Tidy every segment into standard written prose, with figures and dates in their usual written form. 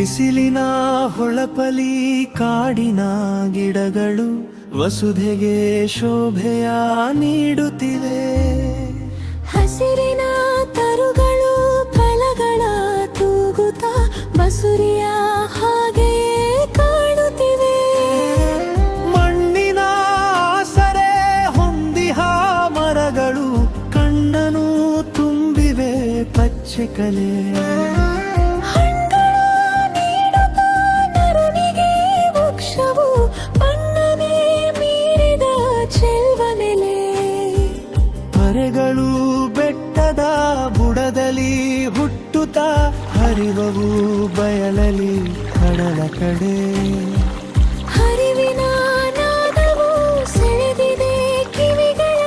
ಬಿಸಿಲಿನ ಹೊಳಪಲಿ ಕಾಡಿನ ಗಿಡಗಳು ವಸುಧೆಗೆ ಶೋಭೆಯ ನೀಡುತ್ತಿವೆ. ಹಸಿರಿನ ತರುಗಳು ಫಲಗಳ ತೂಗುತ್ತ ಬಸುರಿಯ ಹಾಗೆಯೇ ಕಾಣುತ್ತಿವೆ. ಮಣ್ಣಿನ ಆಸರೆ ಹೊಂದಿಹ ಮರಗಳು ಕಣ್ಣನು ತುಂಬಿವೆ ಪಚ್ಚೆ ಕಲೆ. ಪರೆಗಳು ಬೆಟ್ಟದ ಬುಡದಲ್ಲಿ ಹುಟ್ಟುತ್ತಾ ಹರಿವವು ಬಯಲಲಿ ಕಡಲ ಕಡೆ. ಹರಿವಿನ ನಾದವು ಸೆಳೆದಿದೆ ಕಿವಿಗಳ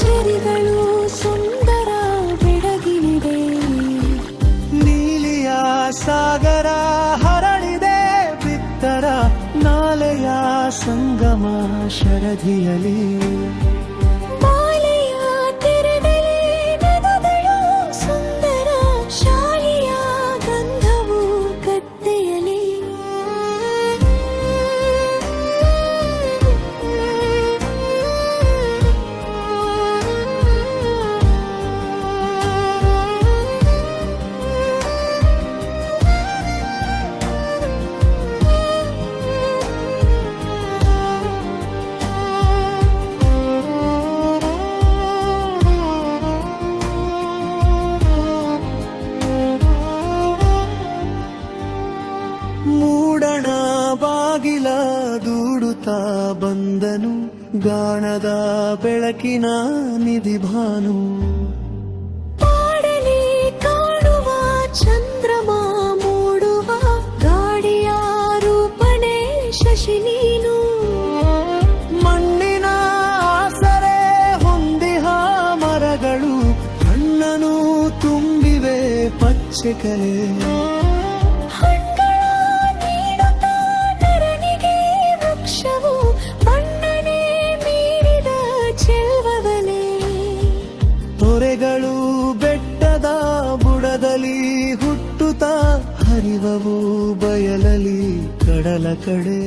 ಝರಿಗಳು ಸುಂದರ ಬೆಳಗಿನಿದೆ. ನೀಲಿಯ ಸಾಗರ ಹರಳಿದೆ ಬಿತ್ತರ ನಾಲೆಯ ಸಂಗಮ ಶರಧಿಯಲಿ. ಮೂಡಣ ಬಾಗಿಲ ದೂಡುತ್ತಾ ಬಂದನು ಗಾಣದ ಬೆಳಕಿನ ನಿಧಿಭಾನು. ಪಾಡಲಿ ಕಾಣುವ ಚಂದ್ರಮ ಮೂಡುವ ಗಾಡಿಯ ರೂಪಣೆ ಶಶಿ ನೀನು. ಮಣ್ಣಿನ ಆಸರೆ ಹೊಂದಿಹ ಮರಗಳು ಕಣ್ಣನು ತುಂಬಿವೆ ಪಚ್ಚೆ ಕಲೆ. ತೊರೆಗಳು ಬೆಟ್ಟದ ಬುಡದಲ್ಲಿ ಹುಟ್ಟುತ್ತಾ ಹರಿವವು ಬಯಲಲಿ ಕಡಲ ಕಡೆ.